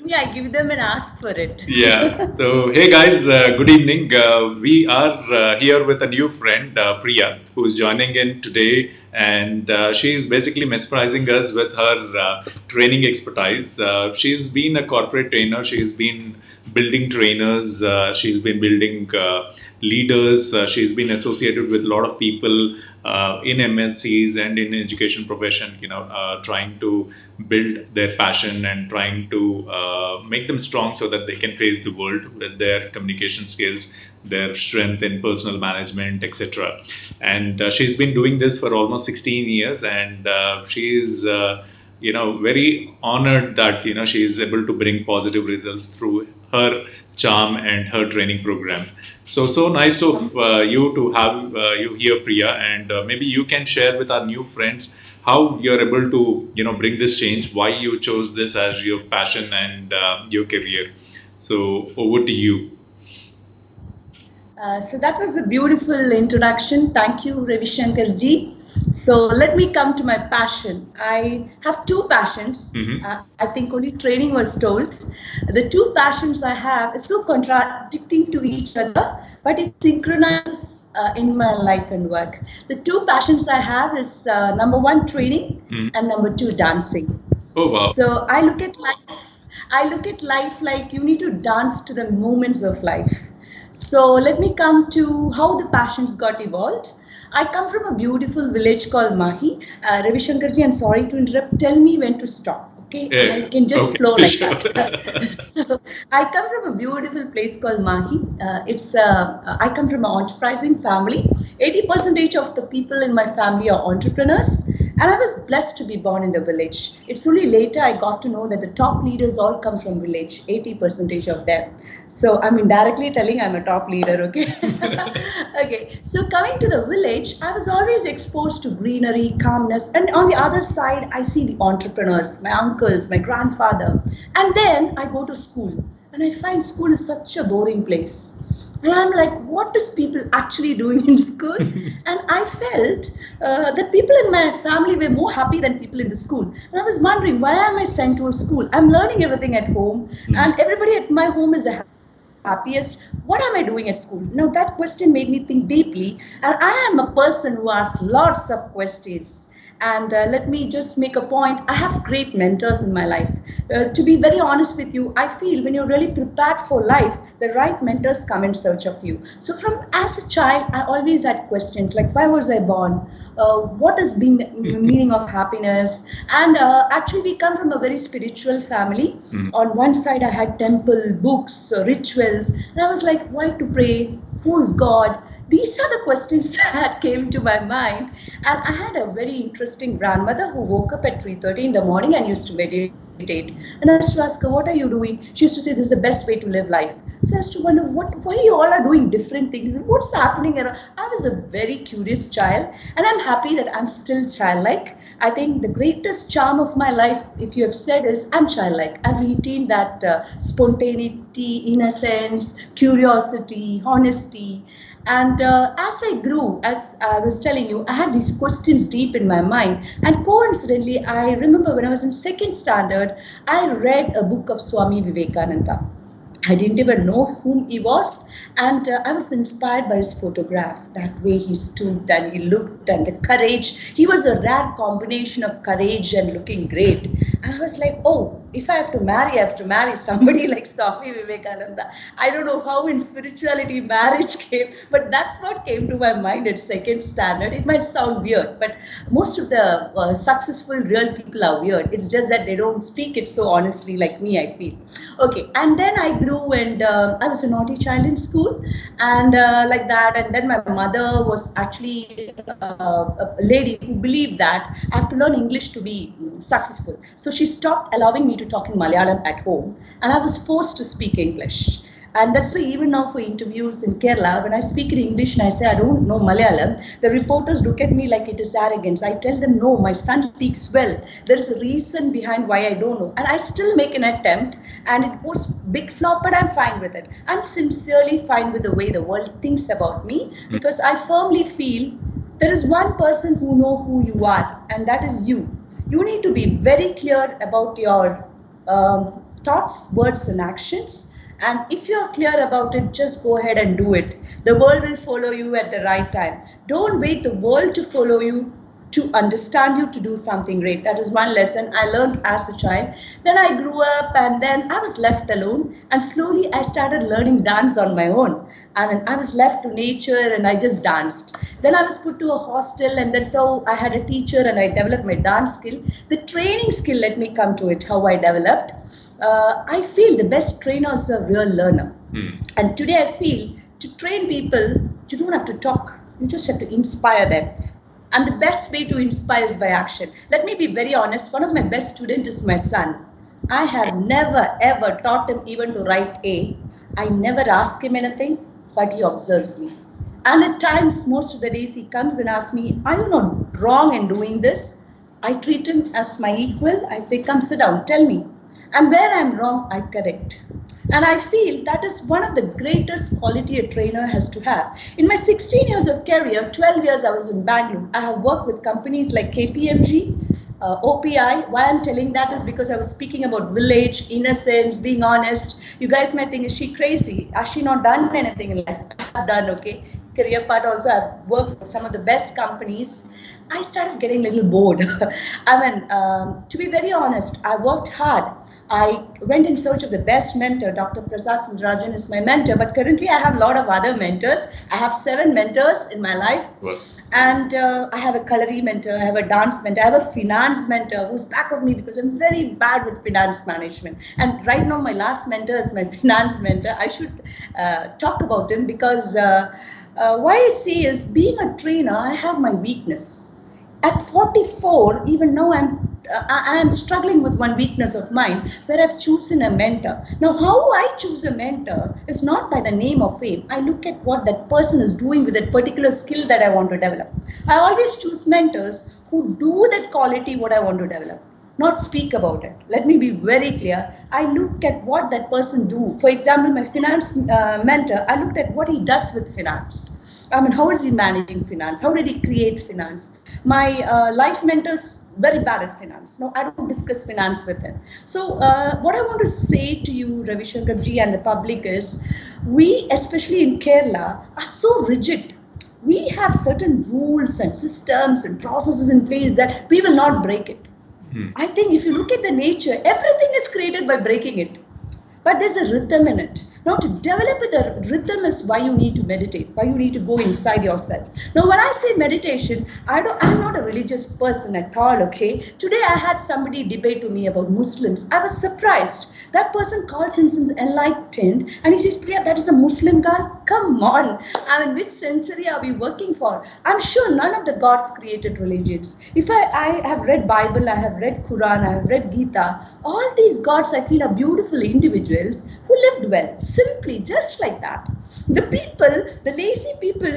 me, I give them and ask for it. Yeah. So, hey guys, good evening. We are here with a new friend, Priya, who's joining in today, and she's basically mesmerizing us with her training expertise. She's been a corporate trainer. She's been building trainers. She's been building leaders. She's been associated with a lot of people in MNCs and in education profession. Trying to build their passion and trying to make them strong so that they can face the world with their communication skills, their strength in personal management, etc. And she's been doing this for almost 16 years, and she's very honored that she is able to bring positive results through her charm and her training programs. So nice of you to have you here, Priya, and maybe you can share with our new friends how you're able to bring this change, why you chose this as your passion and your career. So over to you. So that was a beautiful introduction. Thank you, Ravi Shankar ji. So let me come to my passion. I have two passions. I think only training was told. The two passions I have is so contradicting to each other, but it synchronizes in my life and work. The two passions I have is number one, training, and number two, dancing. Oh wow. So I look at life. I look at life like you need to dance to the moments of life. So let me come to how the passions got evolved. I come from a beautiful village called Mahi. Ravi Shankar ji, I'm sorry to interrupt. Tell me when to stop. Okay, Yeah. I can just Okay. flow like Sure. that. So, I come from a beautiful place called Mahi. I come from an enterprising family. 80% of the people in my family are entrepreneurs, and I was blessed to be born in the village. It's only later I got to know that the top leaders all come from village. 80% of them. So I'm indirectly telling I'm a top leader. Okay. Okay. So coming to the village, I was always exposed to greenery, calmness, and on the other side, I see the entrepreneurs, my uncles, my grandfather, and then I go to school, and I find school is such a boring place. And I'm like, what is people actually doing in school? And I felt that people in my family were more happy than people in the school. And I was wondering, why am I sent to a school? I'm learning everything at home, and everybody at my home is a happiest. What am I doing at school? Now that question made me think deeply, and I am a person who asks lots of questions. And let me just make a point. I have great mentors in my life. To be very honest with you, I feel when you're really prepared for life, the right mentors come in search of you. So from as a child, I always had questions like, why was I born? What is being the meaning of happiness? And actually, we come from a very spiritual family. On one side, I had temple, books, rituals, and I was like, why to pray? Who's God? These are the questions that came to my mind. And I had a very interesting grandmother who woke up at 3:30 in the morning and used to meditate. And I used to ask her, what are you doing? She used to say, this is the best way to live life. So I used to wonder, why you all are doing different things? What's happening around? I was a very curious child, and I'm happy that I'm still childlike. I think the greatest charm of my life, if you have said, is I'm childlike. I've retained that spontaneity, innocence, curiosity, honesty. And as I grew, as I was telling you, I had these questions deep in my mind. And coincidentally, I remember when I was in second standard, I read a book of Swami Vivekananda. I didn't even know whom he was, and I was inspired by his photograph, that way he stood and he looked, and the courage. He was a rare combination of courage and looking great. And I was like, oh, if I have to marry, I have to marry somebody like Swami Vivekananda. I don't know how in spirituality marriage came, but that's what came to my mind at second standard. It might sound weird, but most of the successful real people are weird. It's just that they don't speak it so honestly like me, I feel. Okay, and then I grew, and I was a naughty child in school, and like that. And then my mother was actually a lady who believed that I have to learn English to be successful. So she stopped allowing me to talk in Malayalam at home, and I was forced to speak English. And that's why even now for interviews in Kerala, when I speak in English and I say I don't know Malayalam, the reporters look at me like it is arrogance. I tell them, no, my son speaks well. There is a reason behind why I don't know. And I still make an attempt, and it was big flop, but I'm fine with it. I'm sincerely fine with the way the world thinks about me, because I firmly feel there is one person who knows who you are, and that is you. You need to be very clear about your thoughts, words, and actions. And if you're clear about it, just go ahead and do it. The world will follow you at the right time. Don't wait the world to follow you to understand you to do something great. That is one lesson I learned as a child. Then I grew up and then I was left alone, and slowly I started learning dance on my own. I mean, I was left to nature and I just danced. Then I was put to a hostel, and that's how I had a teacher and I developed my dance skill. The training skill, let me come to it, how I developed. I feel the best trainer is a real learner. And today I feel to train people, you don't have to talk, you just have to inspire them. And the best way to inspire is by action. Let me be very honest. One of my best students is my son. I have never ever taught him even to write A. I never ask him anything, but he observes me. And at times, most of the days, he comes and asks me, "Are you not wrong in doing this?" I treat him as my equal. I say, "Come sit down, tell me." And where I'm wrong, I correct. And I feel that is one of the greatest quality a trainer has to have. In my 16 years of career, 12 years I was in Bangalore. I have worked with companies like KPMG, OPI. Why I'm telling that is because I was speaking about village, innocence, being honest. You guys might think, is she crazy? Has she not done anything in life? I've done, okay. Career part also, I've worked with some of the best companies. I started getting a little bored. I mean, to be very honest, I worked hard. I went in search of the best mentor. Dr. Prasad Sundrajan is my mentor, but currently I have a lot of other mentors. I have 7 mentors in my life. Well, And I have a culinary mentor, I have a dance mentor, I have a finance mentor who's back of me because I'm very bad with finance management. And right now my last mentor is my finance mentor. I should talk about him because why I say is being a trainer, I have my weakness. At 44, even now I am struggling with one weakness of mine where I've chosen a mentor. Now, how I choose a mentor is not by the name or fame. I look at what that person is doing with that particular skill that I want to develop. I always choose mentors who do that quality what I want to develop, not speak about it. Let me be very clear. I look at what that person do. For example, my finance mentor, I looked at what he does with finance. I mean, how is he managing finance? How did he create finance? My life mentor's very bad at finance. No, I don't discuss finance with him. So what I want to say to you, Ravi Shankar ji, and the public is, we, especially in Kerala, are so rigid. We have certain rules and systems and processes in place that we will not break it. I think if you look at the nature, everything is created by breaking it. But there's a rhythm in it. Now, to develop it, a rhythm is why you need to meditate, why you need to go inside yourself. Now, when I say meditation, I'm not a religious person at all, okay? Today, I had somebody debate to me about Muslims. I was surprised. That person calls himself enlightened, and he says, "Priya, that is a Muslim guy? Come on. I mean, which century are we working for?" I'm sure none of the gods created religions. If I have read Bible, I have read Quran, I have read Gita, all these gods I feel are beautiful individuals who lived well, simply, just like that. The people, the lazy people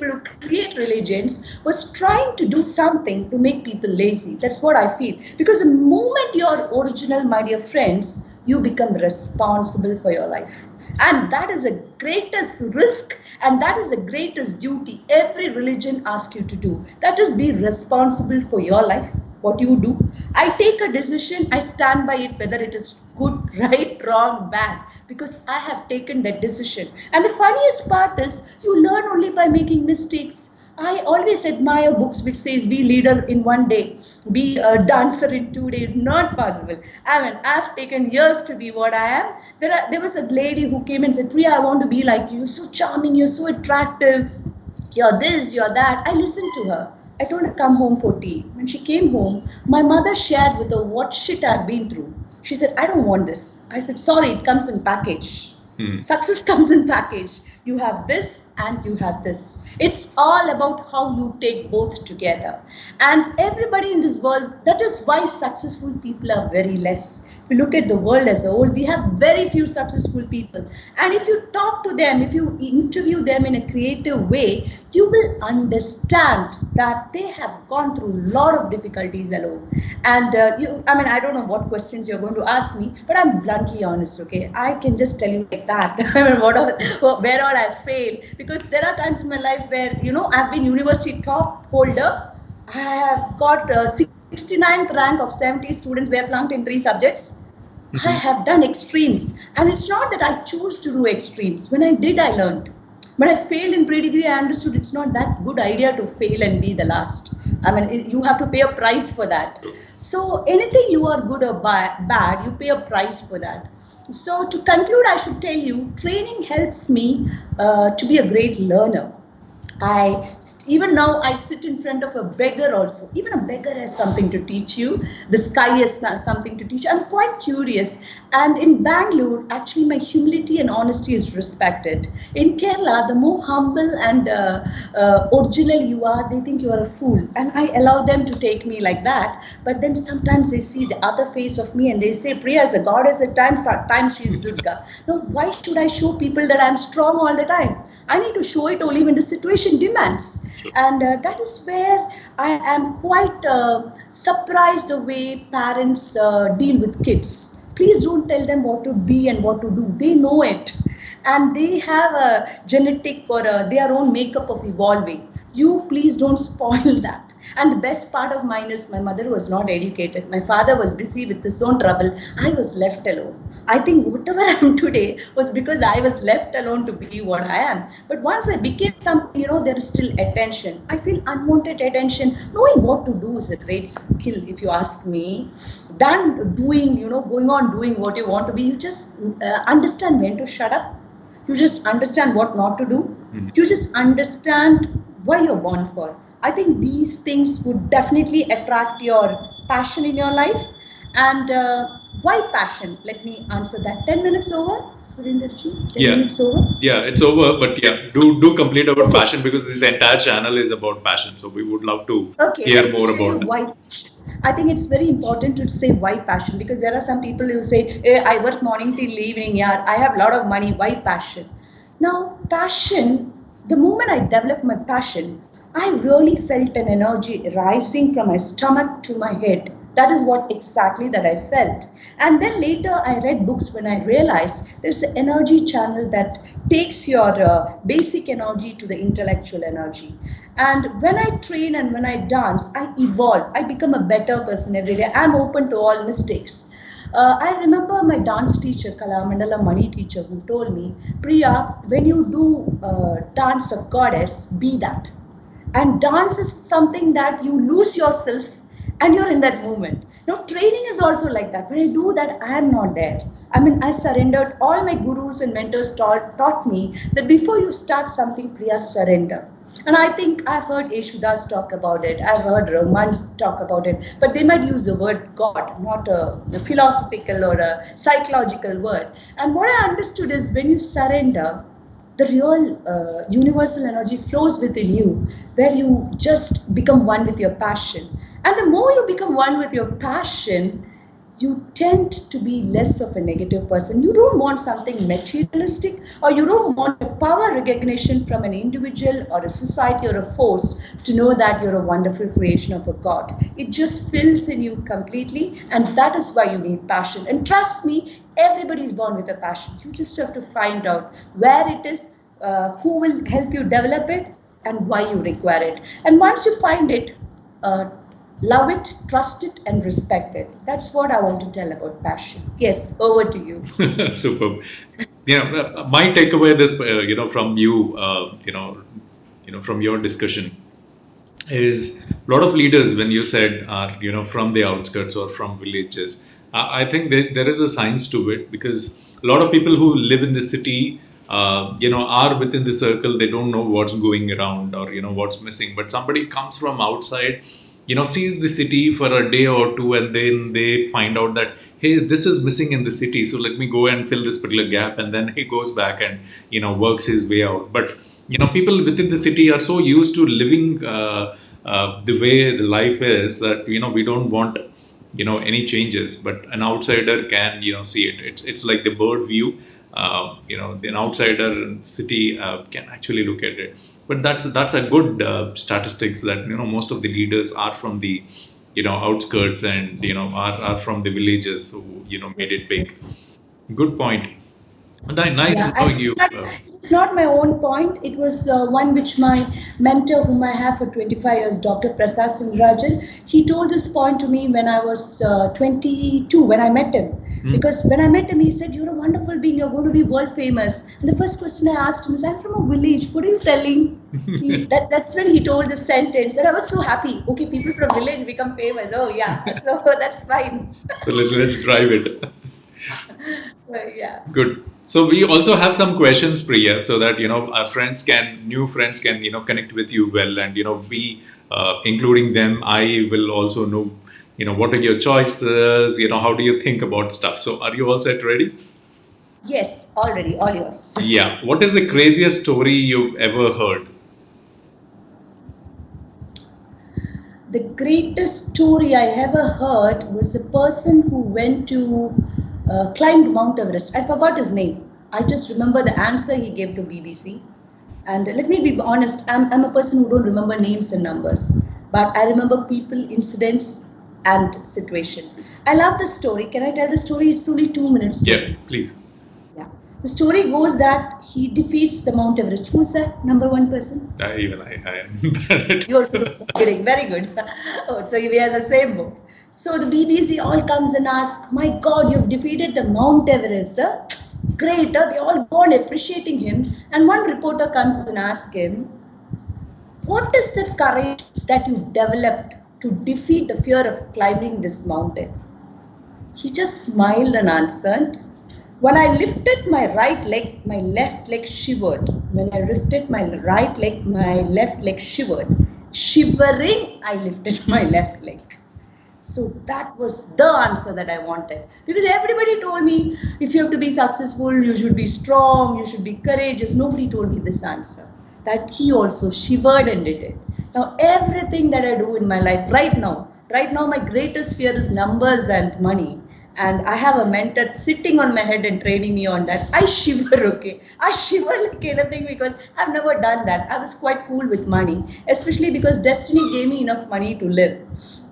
who create religions was trying to do something to make people lazy. That's what I feel. Because the moment you're original, my dear friends, you become responsible for your life. And that is the greatest risk, and that is the greatest duty every religion asks you to do. That is, be responsible for your life, what you do. I take a decision, I stand by it, whether it is good, right, wrong, bad, because I have taken that decision. And the funniest part is, you learn only by making mistakes. I always admire books which says be leader in 1 day, be a dancer in 2 days. Not possible. I mean, I've taken years to be what I am. There was a lady who came and said, "Priya, I want to be like you. You're so charming, you're so attractive. You're this, you're that." I listened to her. I told her, "Come home for tea." When she came home, my mother shared with her what shit I've been through. She said, "I don't want this." I said, "Sorry, it comes in package. Success comes in package. You have this and you have this. It's all about how you take both together." And everybody in this world, that is why successful people are very less. If you look at the world as a whole, we have very few successful people. And if you talk to them, if you interview them in a creative way, you will understand that they have gone through a lot of difficulties alone. And I don't know what questions you're going to ask me, but I'm bluntly honest, okay? I can just tell you like that. Where all I failed. Because there are times in my life where, I've been university top holder. I have got 69th rank of 70 students. We have flunked in 3 subjects. I Mhm. have done extremes, and it's not that I choose to do extremes. When I did, I learned. When I failed in pre-degree, I understood it's not that good idea to fail and be the last. I mean, you have to pay a price for that. So anything you are good or bad, you pay a price for that. So to conclude, I should tell you, training helps me to be a great learner. Even now I sit in front of a beggar also. Even a beggar has something to teach you. The sky has something to teach you. I'm quite curious. And in Bangalore, actually, my humility and honesty is respected. In Kerala, the more humble and original you are, they think you are a fool. And I allow them to take me like that. But then sometimes they see the other face of me and they say, Priya is a goddess at times she's Durga. Now, why should I show people that I'm strong all the time? I need to show it only when the situation demands. Sure. And that is where I am quite surprised the way parents deal with kids. Please don't tell them what to be and what to do. They know it. And they have a genetic or their own makeup of evolving. You please don't spoil that. And the best part of mine is my mother was not educated. My father was busy with his own trouble. I was left alone. I think whatever I am today was because I was left alone to be what I am. But once I became something, there is still attention. I feel unwanted attention. Knowing what to do is a great skill, if you ask me. Than doing, going on doing what you want to be. You just understand when to shut up. You just understand what not to do. Mhm. You just understand why you're born for. I think these things would definitely attract your passion in your life. And why passion? Let me answer that. 10 minutes over, Surinderji? 10 Yeah. minutes over? Yeah, it's over, but yeah, do complete about Okay. passion because this entire channel is about passion. So we would love to Okay, hear let me more tell you about that. why passion. I think it's very important to say why passion because there are some people who say, I work morning till evening, yeah, I have a lot of money, why passion? Now, passion, the moment I developed my passion, I really felt an energy rising from my stomach to my head. That is what exactly that I felt. And then later I read books when I realized there's an energy channel that takes your basic energy to the intellectual energy. And when I train and when I dance, I evolve. I become a better person every day. I'm open to all mistakes. I remember my dance teacher, Kala Mandala Mani teacher, who told me, Priya, when you do dance of goddess, be that. And dance is something that you lose yourself and you're in that moment. Now, training is also like that. When I do that, I am not there. I mean, I surrendered. All my gurus and mentors taught me that before you start something, please surrender. And I think I've heard Eshudas talk about it. I've heard Rahman talk about it. But they might use the word God, not a philosophical or a psychological word. And what I understood is when you surrender, the real universal energy flows within you, where you just become one with your passion. And the more you become one with your passion, you tend to be less of a negative person. You don't want something materialistic, or you don't want a power recognition from an individual or a society or a force to know that you're a wonderful creation of a God. It just fills in you completely, and that is why you need passion. And trust me, everybody is born with a passion. You just have to find out where it is, who will help you develop it, and why you require it. And once you find it, uh, love it, trust it, and respect it. That's what I want to tell about passion. Yes, over to you. Superb. My takeaway this, from you, from your discussion is a lot of leaders when you said are from the outskirts or from villages. I think there is a science to it because a lot of people who live in the city are within the circle. They don't know what's going around or what's missing, but somebody comes from outside, sees the city for a day or two, and then they find out that, hey, this is missing in the city, so let me go and fill this particular gap, and then he goes back and works his way out. But people within the city are so used to living the way the life is that we don't want any changes, but an outsider can see it. It's like the bird view. An outsider in city can actually look at it. But that's a good statistics that most of the leaders are from the outskirts, and are from the villages who made it Yes, big. yes. Good point. Nice Yeah, and knowing you. it's not my own point. It was one which my mentor, whom I have for 25 years, Dr. Prasad Sundrajan, he told this point to me when I was 22, when I met him. Because when I met him, he said, "You're a wonderful being. You're going to be world famous." And the first question I asked him is, "I'm from a village. What are you telling?" That's when he told this sentence, and I was so happy. Okay, people from village become famous. Oh yeah, so that's fine. So let's drive it. Yeah. Good. So we also have some questions, Priya, so that our new friends can connect with you well, and we, including them, I will also know what are your choices, how do you think about stuff. So are you all set, ready? Yes, already, all yours. Yeah. What is the craziest story you've ever heard? The greatest story I ever heard was a person who went to climbed Mount Everest. I forgot his name. I just remember the answer he gave to BBC. And let me be honest, I'm a person who don't remember names and numbers, but I remember people, incidents, and situation. I love the story. Can I tell the story? It's only 2 minutes. Yeah, please. Yeah. The story goes that he defeats the Mount Everest. Who's that number one person? Even I am bad at You also kidding. Very good. Oh, so we are the same boat. So the BBC all comes and asks, "My God, you've defeated the Mount Everest. Huh? Great." Huh? They all go on appreciating him. And one reporter comes and asks him, "What is the courage that you developed to defeat the fear of climbing this mountain?" He just smiled and answered, "When I lifted my right leg, my left leg shivered. When I lifted my right leg, my left leg shivered. Shivering, I lifted my left leg." So that was the answer that I wanted. Because everybody told me, if you have to be successful, you should be strong, you should be courageous. Nobody told me this answer. That he also shivered and did it. Now, everything that I do in my life right now, my greatest fear is numbers and money. And I have a mentor sitting on my head and training me on that. I shiver, okay? I shiver like anything because I've never done that. I was quite cool with money, especially because destiny gave me enough money to live.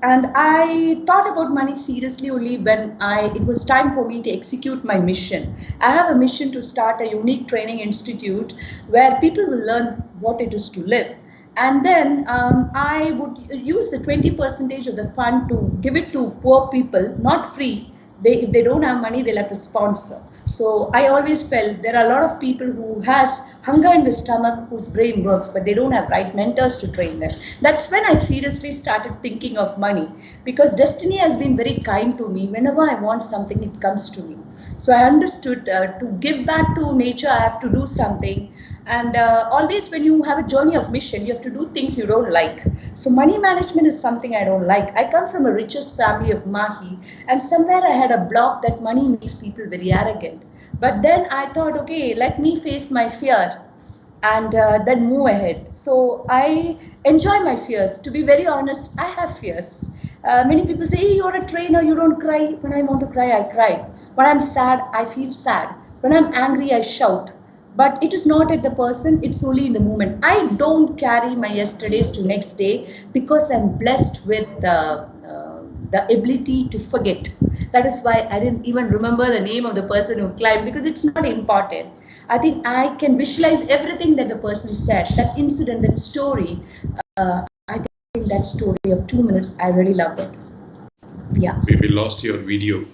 And I thought about money seriously only when it was time for me to execute my mission. I have a mission to start a unique training institute where people will learn what it is to live. And then I would use the 20% of the fund to give it to poor people, not free. If they don't have money, they'll have to sponsor. So I always felt there are a lot of people who has hunger in the stomach, whose brain works, but they don't have right mentors to train them. That's when I seriously started thinking of money, because destiny has been very kind to me. Whenever I want something, it comes to me. So I understood to give back to nature, I have to do something. And always when you have a journey of mission, you have to do things you don't like. So money management is something I don't like. I come from a richest family of Mahi, and somewhere I had a block that money makes people very arrogant. But then I thought, okay, let me face my fear and then move ahead. So I enjoy my fears. To be very honest, I have fears. Many people say, "Hey, you're a trainer, you don't cry." When I want to cry, I cry. When I'm sad, I feel sad. When I'm angry, I shout. But it is not at the person, it's only in the moment. I don't carry my yesterdays to next day because I'm blessed with the ability to forget. That is why I didn't even remember the name of the person who climbed, because it's not important. I think I can visualize everything that the person said, that incident, that story. I think that story of 2 minutes, I really loved it. Yeah. We lost your video.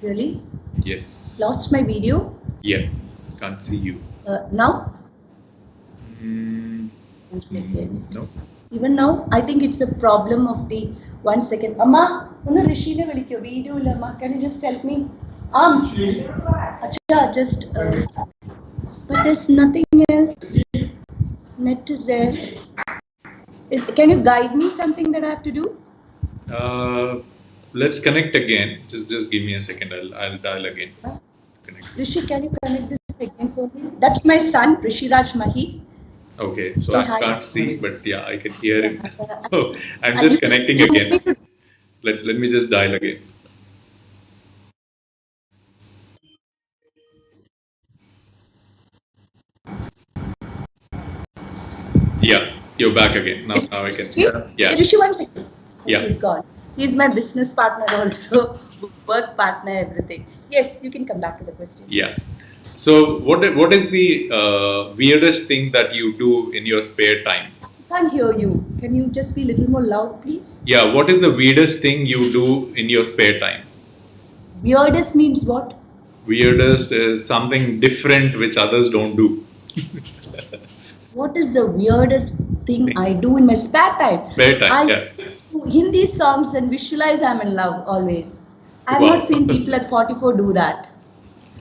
Really? Yes. Lost my video? Yeah. Can't see you. Now? One second. No. Even now, I think it's a problem of the 1 second. Amma, Rishi ne vilikyo video illa amma. Can you just help me? Acha, just. But there's nothing else. Net is there. Can you guide me something that I have to do? Let's connect again. Just give me a second. I'll dial again. Connect. Rishi, can you connect this again for me? That's my son, Rishi Raj Mahi. Okay, so I can't see, but yeah, I can hear him. So I'm just connecting again. Let me just dial again. Yeah, you're back again. Now I can see. Yeah. Rishi, 1 second. Yeah. He's gone. He's my business partner also, work partner, everything. Yes, you can come back to the question. Yeah. So what is the weirdest thing that you do in your spare time? I can't hear you. Can you just be a little more loud, please? Yeah. What is the weirdest thing you do in your spare time? Weirdest means what? Weirdest is something different which others don't do. What is the weirdest thing I do in my spare time? Spare time, I yeah. listen to Hindi songs and visualize I'm in love always. I've not Wow. seen people at 44 do that.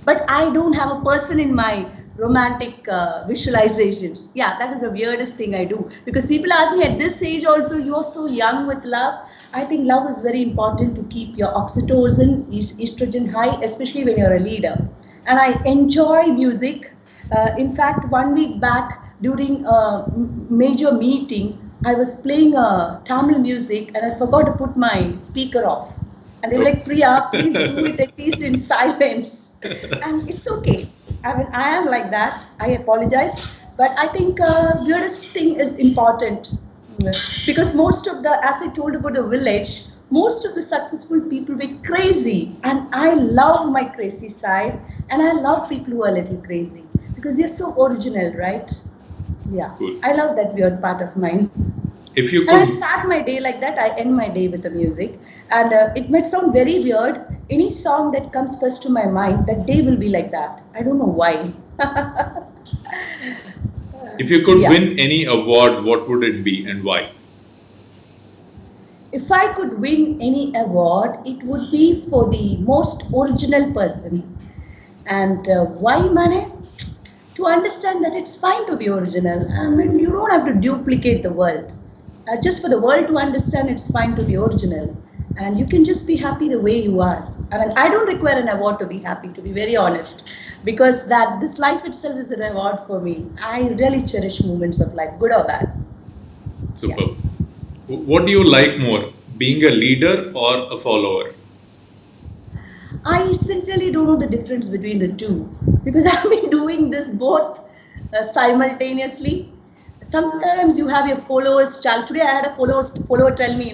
But I don't have a person in my romantic visualizations. Yeah, that is the weirdest thing I do. Because people ask me at this age also, you're so young with love. I think love is very important to keep your oxytocin, estrogen high, especially when you're a leader. And I enjoy music. In fact, 1 week back during a major meeting, I was playing Tamil music and I forgot to put my speaker off. And they were like, Priya, please do it at least in silence. And it's okay. I mean, I am like that. I apologize. But I think weirdest thing is important. Because most of the, as I told about the village, most of the successful people were crazy. And I love my crazy side. And I love people who are a little crazy. Because they're so original, right? Yeah. Cool. I love that weird part of mine. If you And I could, start my day like that. I end my day with the music. And it might sound very weird. Any song that comes first to my mind, that day will be like that. I don't know why. if you could Yeah. win any award, what would it be and why? If I could win any award, it would be for the most original person. And why, Mane? To understand that it's fine to be original. I mean, you don't have to duplicate the world. Just for the world to understand, it's fine to be original. And you can just be happy the way you are. I mean, I don't require an award to be happy, to be very honest, because that this life itself is an award for me. I really cherish moments of life, good or bad. Yeah. Superb. What do you like more, being a leader or a follower? I sincerely don't know the difference between the two because I've been doing this both simultaneously. Sometimes you have your followers. Today I had a follower tell me,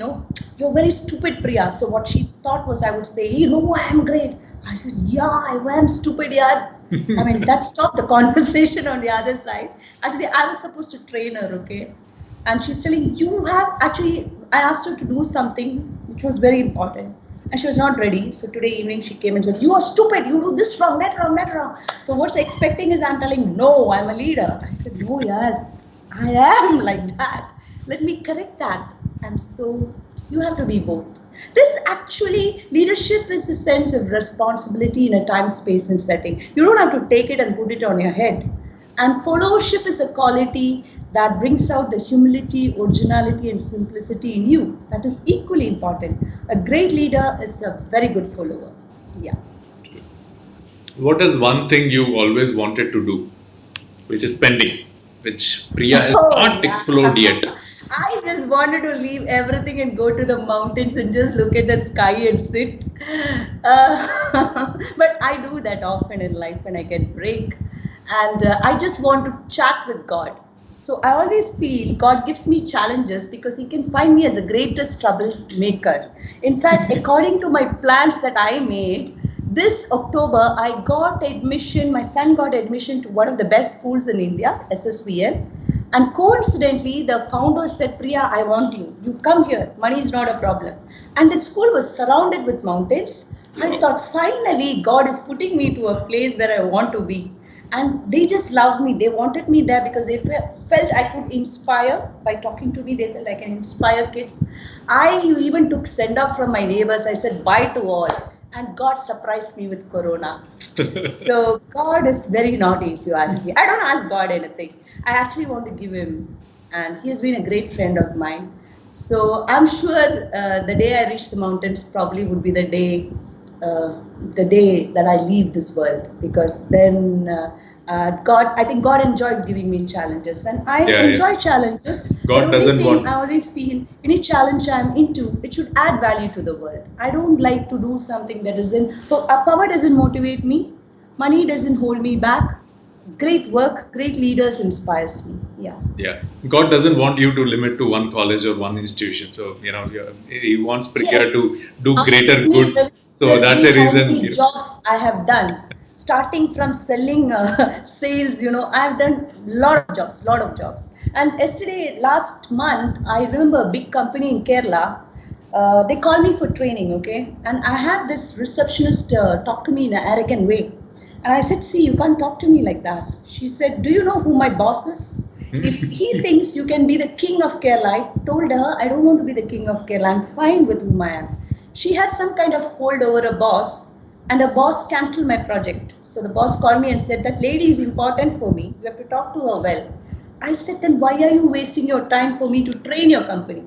you're very stupid, Priya. So what she thought was I would say, I am great. I said, yeah, I am stupid, yeah. I mean, that stopped the conversation on the other side. Actually, I was supposed to train her, okay? And she's telling, I asked her to do something which was very important. And she was not ready. So today evening she came and said, you are stupid. You do this wrong, that wrong, that wrong. So what's expecting is I'm telling, no, I'm a leader. I said, no, yeah, I am like that. Let me correct that. And so you have to be both. This actually, leadership is a sense of responsibility in a time, space, and setting. You don't have to take it and put it on your head. And followership is a quality that brings out the humility, originality, and simplicity in you. That is equally important. A great leader is a very good follower. Yeah. What is one thing you always wanted to do, which is pending, which Priya has Oh, not yeah. explored yet? I just wanted to leave everything and go to the mountains and just look at the sky and sit. But I do that often in life when I get break. And I just want to chat with God. So I always feel God gives me challenges because He can find me as the greatest troublemaker. In fact, according to my plans that I made, this October I got admission, my son got admission to one of the best schools in India, SSVM. And coincidentally, the founder said, Priya, I want you. You come here. Money is not a problem. And the school was surrounded with mountains. I thought, finally, God is putting me to a place where I want to be. And they just loved me. They wanted me there because they felt I could inspire by talking to me. They felt I can inspire kids. I even took send off from my neighbors. I said bye to all. And God surprised me with Corona. So God is very naughty, if you ask me. I don't ask God anything. I actually want to give Him. And He has been a great friend of mine. So I'm sure the day I reach the mountains probably would be the day that I leave this world, because then I think God enjoys giving me challenges, and I enjoy challenges. God the doesn't only thing want. I always feel, any challenge I'm into, it should add value to the world. I don't like to do something that isn't. So power doesn't motivate me, money doesn't hold me back. Great work, great leaders inspires me. Yeah. Yeah, God doesn't want you to limit to one college or one institution. So He wants Priya to Yes, do greater ask me, good. Ravi, So tell that's me a how reason. many jobs I have done. Starting from selling sales, I've done lot of jobs. And last month, I remember a big company in Kerala. They call me for training, okay? And I had this receptionist talk to me in an arrogant way. And I said, see, you can't talk to me like that. She said, do you know who my boss is? If he thinks you can be the king of Kerala, I told her, I don't want to be the king of Kerala. I'm fine with whom I am. She had some kind of hold over a boss, and a boss cancelled my project. So the boss called me and said, that lady is important for me. You have to talk to her well. I said, then why are you wasting your time for me to train your company?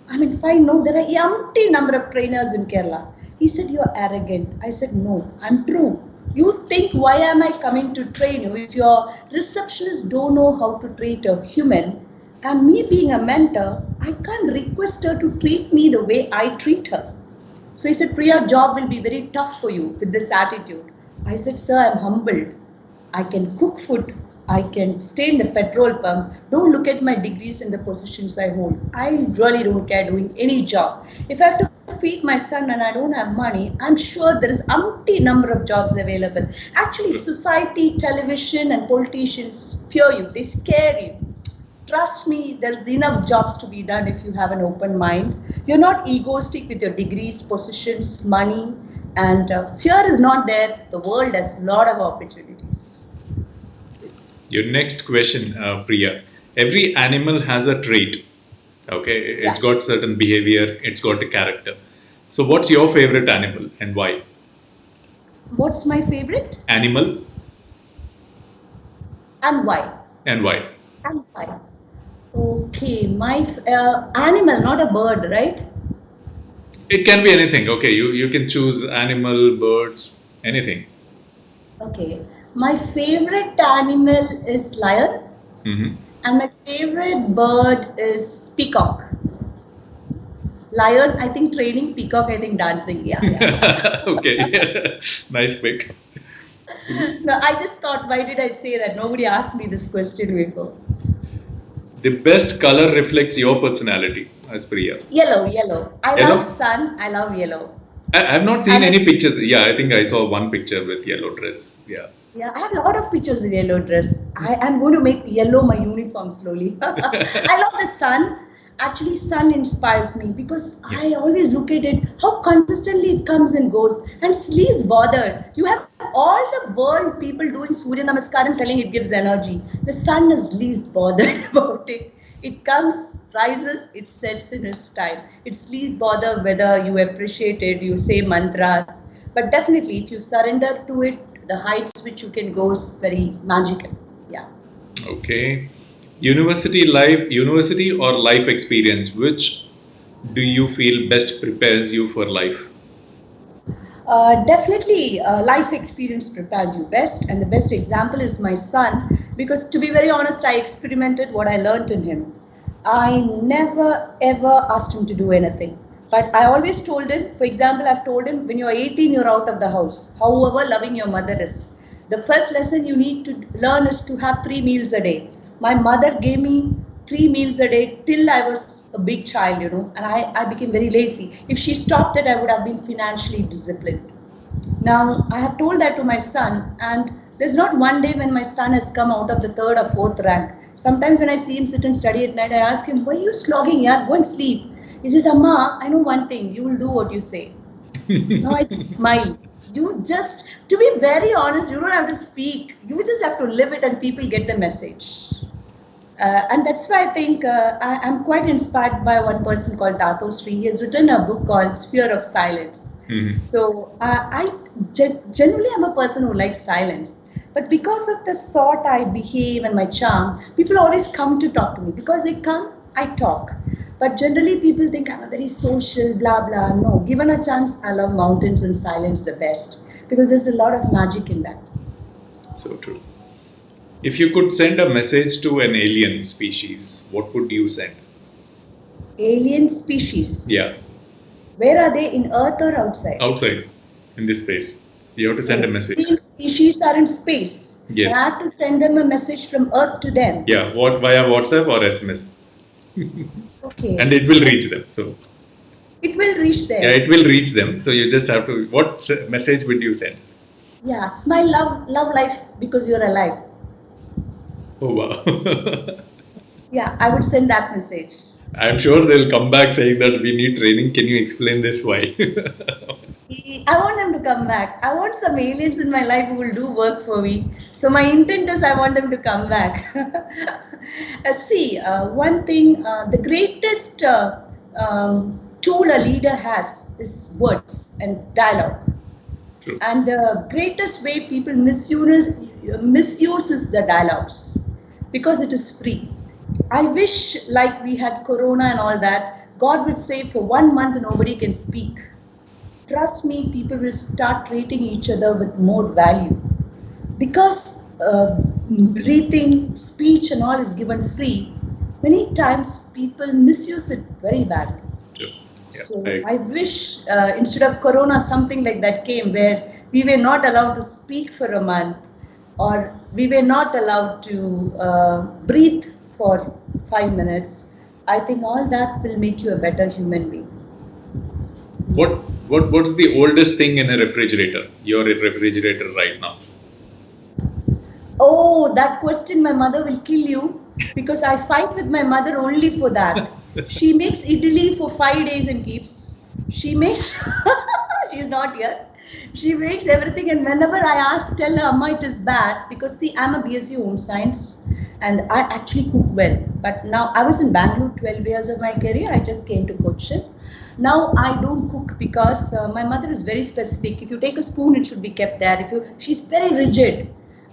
I mean, fine, no, there are empty number of trainers in Kerala. He said, you're arrogant. I said, no, I'm true. You think, why am I coming to train you if your receptionists don't know how to treat a human? And me being a mentor, I can't request her to treat me the way I treat her. So he said, Priya, job will be very tough for you with this attitude. I said, sir, I'm humbled. I can cook food. I can stay in the petrol pump. Don't look at my degrees and the positions I hold. I really don't care doing any job. If I have to feed my son and I don't have money, I'm sure there is empty number of jobs available. Actually, society, television and politicians fear you. They scare you. Trust me, there's enough jobs to be done if you have an open mind. You're not egoistic with your degrees, positions, money, and fear is not there. The world has a lot of opportunities. Your next question, Priya. Every animal has a trait. Okay, it's got certain behavior. It's got a character. So, what's your favorite animal and why? What's my favorite? Animal And why? and why? And why? Okay, my animal, not a bird, right? It can be anything. Okay, you can choose animal, birds, anything. Okay, my favorite animal is lion, Hmm. and my favorite bird is peacock. Lion, I think training, peacock, I think dancing. Yeah, yeah. Okay, nice pick. No, I just thought, why did I say that? Nobody asked me this question before. The best color reflects your personality, as Priya. Yellow, yellow. I Yellow? love sun. I love yellow. I've not seen And any pictures. Yeah, I think I saw one picture with yellow dress. Yeah. yeah, I have a lot of pictures with yellow dress. I am going to make yellow my uniform slowly. I love the sun. Actually, sun inspires me because I always look at it, how consistently it comes and goes, and it's least bothered. You have all the world people doing Surya Namaskaram telling it gives energy. The sun is least bothered about it. It comes, rises, it sets in its time. It's least bothered whether you appreciate it, you say mantras. But definitely, if you surrender to it, the heights which you can go is very magical. Yeah. Okay. University or life experience, which do you feel best prepares you for life? Definitely, life experience prepares you best, and the best example is my son. Because to be very honest, I experimented what I learned in him. I never ever asked him to do anything, but I always told him. For example, I've told him when you're 18, you're out of the house. However loving your mother is, the first lesson you need to learn is to have 3 meals a day. My mother gave me 3 meals a day till I was a big child, and I became very lazy. If she stopped it, I would have been financially disciplined. Now, I have told that to my son, and there's not one day when my son has come out of the third or fourth rank. Sometimes when I see him sit and study at night, I ask him, why are you slogging, yaar? Go and sleep. He says, Amma, I know one thing, you will do what you say. No, I just smile. To be very honest, you don't have to speak. You just have to live it and people get the message. And that's why I think I'm quite inspired by one person called Dato Sri. He has written a book called Sphere of Silence. So I generally am a person who likes silence. But because of the sort I behave and my charm, people always come to talk to me. Because they come, I talk. But generally people think I'm a very social, blah, blah. No, given a chance, I love mountains and silence the best. Because there's a lot of magic in that. So true. If you could send a message to an alien species, what would you send? Alien species. Yeah, Where are they, in Earth or outside? outside in this space. You have to send a message. Alien species are in space. Yes. I have to send them a message from Earth to them. Yeah, what via WhatsApp or SMS, Okay. and it will reach them. So It will reach there. yeah, it will reach them. So you just have to. What message would you send? Yeah, smile, love life because you're alive. Oh wow. Yeah, I would send that message. I'm sure they'll come back saying that we need training. Can you explain this? Why? I want them to come back. I want some aliens in my life who will do work for me. So my intent is I want them to come back. See, one thing, the greatest tool a leader has is words and dialogue. True. And the greatest way people misuse is the dialogues because it is free. I wish, like we had Corona and all that, God would say for 1 month nobody can speak. Trust me, people will start treating each other with more value because breathing, speech, and all is given free. Many times people misuse it very badly. True. So Yeah. I wish instead of Corona, something like that came where we were not allowed to speak for a month or we were not allowed to breathe for 5 minutes. I think all that will make you a better human being. What what's the oldest thing in a refrigerator? Your refrigerator right now. Oh, that question, my mother will kill you because I fight with my mother only for that. She makes idli for 5 days and keeps. She makes, she's not here. She makes everything, and whenever I ask, tell her, Amma, it is bad because see, I'm a BSc Home Science and I actually cook well. But now I was in Bangalore 12 years of my career. I just came to Cochin. Now I don't cook because my mother is very specific. If you take a spoon, it should be kept there. She's very rigid,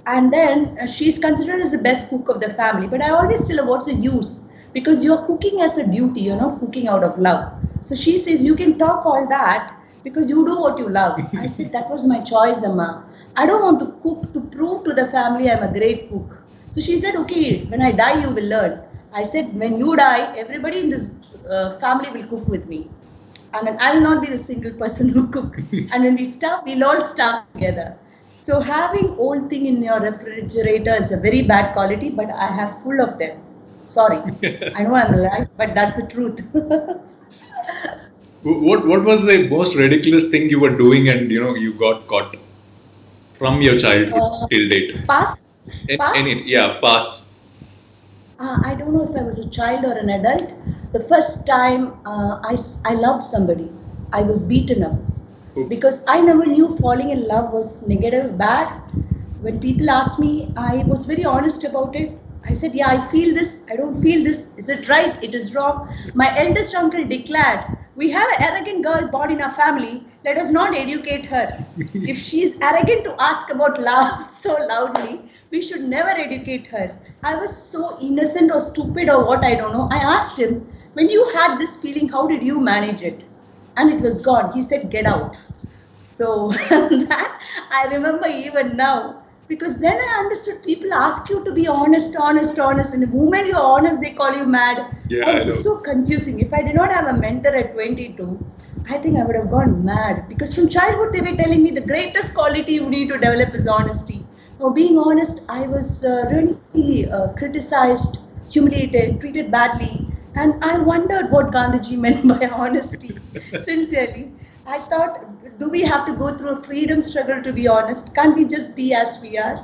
and then she's considered as the best cook of the family. But I always tell her, what's the use? Because you're cooking as a duty, you're not cooking out of love. So she says, you can talk all that because you do what you love. I said, that was my choice, Amma. I don't want to cook to prove to the family I'm a great cook. So she said, okay, when I die, you will learn. I said, when you die, everybody in this family will cook with me. I mean, I will not be the single person who cook. And when we starve, we'll all starve together. So having old thing in your refrigerator is a very bad quality, but I have full of them. Sorry, I know I'm lying, but that's the truth. What was the most ridiculous thing you were doing and you got caught from your childhood uh, till date? past, Any past. yeah, past. I don't know if I was a child or an adult. The first time I loved somebody, I was beaten up Oops. because I never knew falling in love was negative, bad. When people asked me, I was very honest about it. I said, yeah, I feel this, I don't feel this. Is it right? It is wrong. My eldest uncle declared, we have an arrogant girl born in our family. Let us not educate her. If she is arrogant to ask about love so loudly, we should never educate her. I was so innocent or stupid or what, I don't know. I asked him, when you had this feeling, how did you manage it? And it was gone. He said, get out. So that I remember even now because then I understood people ask you to be honest, honest, honest. And the moment you're honest, they call you mad. Yeah, And I it was know. so confusing. If I did not have a mentor at 22, I think I would have gone mad because from childhood they were telling me the greatest quality you need to develop is honesty. Now, being honest, I was really criticized, humiliated, treated badly. And I wondered what Gandhiji meant by honesty. Sincerely, I thought, do we have to go through a freedom struggle to be honest? Can't we just be as we are?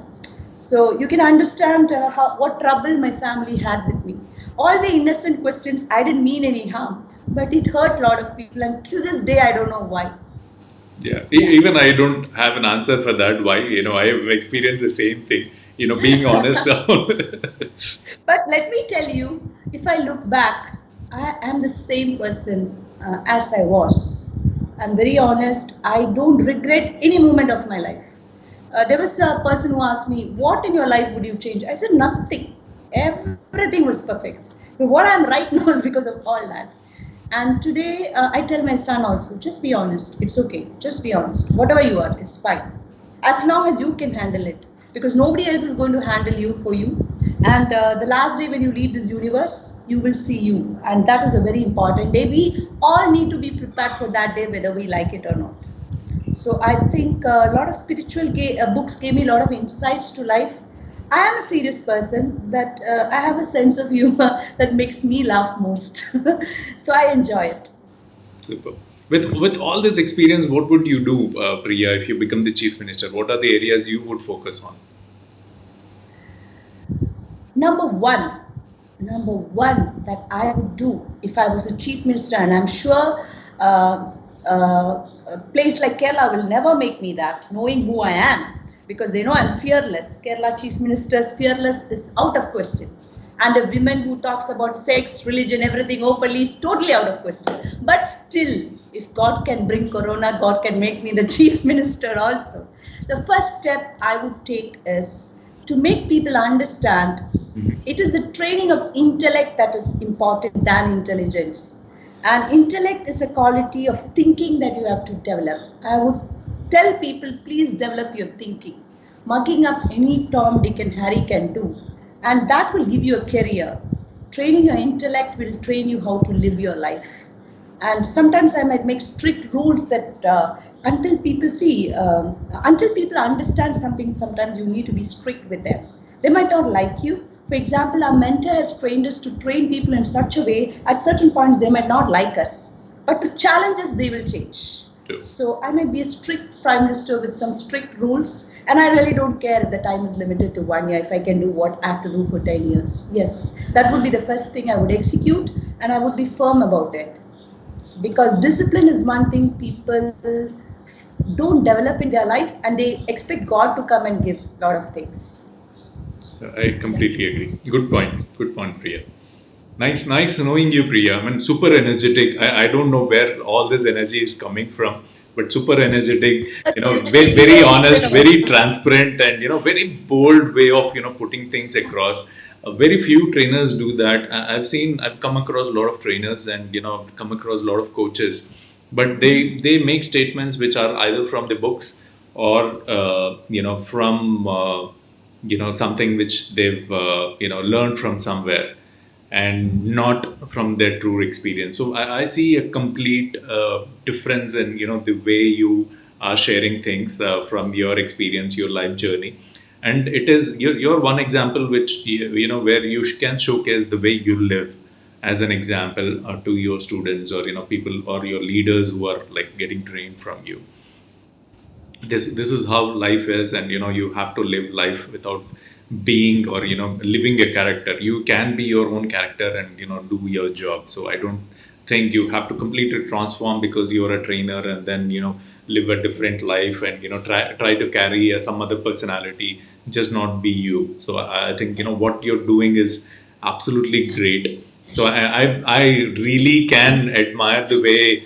So you can understand what trouble my family had with me. All the innocent questions, I didn't mean any harm, but it hurt a lot of people. And to this day, I don't know why. Yeah, Yeah. even I don't have an answer for that. Why? I have experienced the same thing. Being honest. But let me tell you, if I look back, I am the same person as I was. I'm very honest. I don't regret any moment of my life. There was a person who asked me, what in your life would you change? I said, nothing. Everything was perfect. But what I'm right now is because of all that. And today, I tell my son also, just be honest. It's okay. Just be honest. Whatever you are, it's fine. As long as you can handle it. Because nobody else is going to handle you for you. And the last day when you leave this universe, you will see you. And that is a very important day. We all need to be prepared for that day, whether we like it or not. So I think a lot of spiritual books gave me a lot of insights to life. I am a serious person, but I have a sense of humor that makes me laugh most. So I enjoy it. Super. With all this experience, what would you do, Priya, if you become the chief minister? What are the areas you would focus on? Number one, number one that I would do if I was a chief minister, and I'm sure a place like Kerala will never make me that, knowing who I am, because they know I'm fearless. Kerala chief minister's fearless is out of question. And a woman who talks about sex, religion, everything openly is totally out of question. But still, if God can bring Corona, God can make me the chief minister also. The first step I would take is to make people understand it is the training of intellect that is important than intelligence. And intellect is a quality of thinking that you have to develop. I would tell people, please develop your thinking. Mugging up any Tom, Dick, and Harry can do. And that will give you a career. Training your intellect will train you how to live your life. And sometimes I might make strict rules that until people understand something, sometimes you need to be strict with them. They might not like you. For example, our mentor has trained us to train people in such a way, at certain points they might not like us, but to challenge us, they will change. True. So I might be a strict prime minister with some strict rules, and I really don't care if the time is limited to 1 year, if I can do what I have to do for 10 years. Yes, that would be the first thing I would execute, and I would be firm about it. Because discipline is one thing people don't develop in their life, and they expect God to come and give a lot of things. I completely agree. Good point. Good point, Priya. Nice knowing you, Priya. I mean, super energetic. I don't know where all this energy is coming from, but super energetic. Very, very honest, very transparent, and very bold way of putting things across. Very few trainers do that. I've come across a lot of trainers, and come across a lot of coaches, but they make statements which are either from the books or from something which they've learned from somewhere, and not from their true experience. So I see a complete difference in the way you are sharing things from your experience, your life journey, and it is you're one example which where you can showcase the way you live as an example to your students, or people, or your leaders who are like getting trained from you. This is how life is, and you have to live life without being, or living a character. You can be your own character and do your job. So I don't think you have to completely transform because you're a trainer, and then live a different life, and try to carry some other personality, just not be you. So I think what you're doing is absolutely great. So I really can admire the way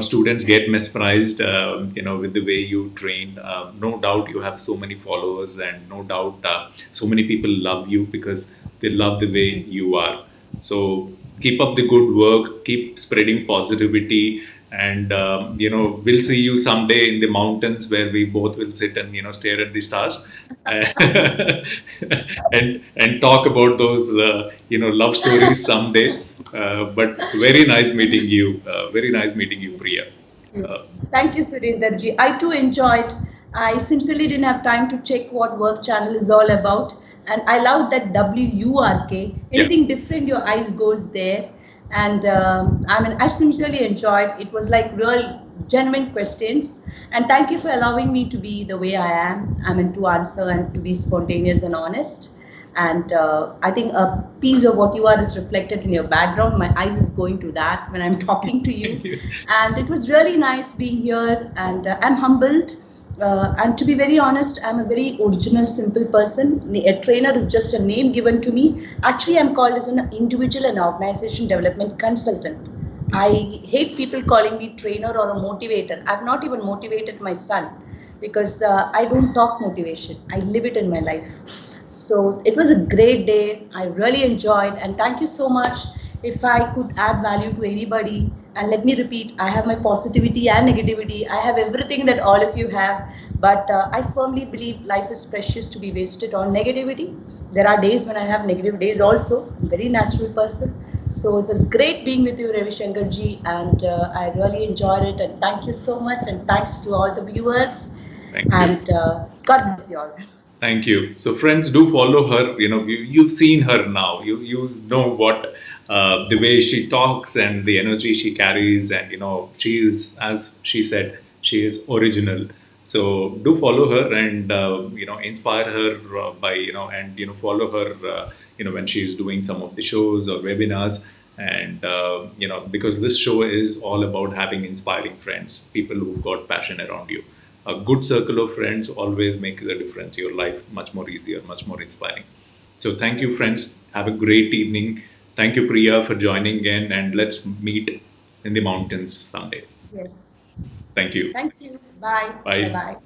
students get mesmerized with the way you train. No doubt you have so many followers, and no doubt so many people love you because they love the way you are. So keep up the good work, keep spreading positivity, and we'll see you someday in the mountains where we both will sit and stare at the stars and talk about those love stories someday. But very nice meeting you. Very nice meeting you, Priya. Uh, Thank you, Surendarji. I too enjoyed. I sincerely didn't have time to check what Work Channel is all about, and I love that WURK. yeah. Anything different, your eyes goes there, and I mean, I sincerely enjoyed. It was like real, genuine questions, and thank you for allowing me to be the way I am. I mean, to answer and to be spontaneous and honest. And I think a piece of what you are is reflected in your background. My eyes is going to that when I'm talking to you, and it was really nice being here, and I'm humbled. And to be very honest, I'm a very original, simple person. A trainer is just a name given to me. Actually, I'm called as an individual and organization development consultant. I hate people calling me trainer or a motivator. I've not even motivated my son because I don't talk motivation. I live it in my life. So it was a great day. I really enjoyed, and thank you so much. If I could add value to anybody, and let me repeat, I have my positivity and negativity. I have everything that all of you have, but I firmly believe life is precious to be wasted on negativity. There are days when I have negative days also. I'm a very natural person. So it was great being with you, Ravi Shankar ji, and I really enjoyed it. And thank you so much, and thanks to all the viewers. Thank you. And God bless you all. Thank you. So, friends, do follow her. You've seen her now. You know what the way she talks and the energy she carries, and she is, as she said, she is original. So do follow her and inspire her by and follow her when she is doing some of the shows or webinars. And because this show is all about having inspiring friends, people who've got passion around you. A good circle of friends always make the difference. Your life much more easier, much more inspiring. So thank you, Yes. friends. Have a great evening. Thank you, Priya, for joining in, and let's meet in the mountains someday. Yes. Thank you. Thank you. Bye. Bye Bye. bye.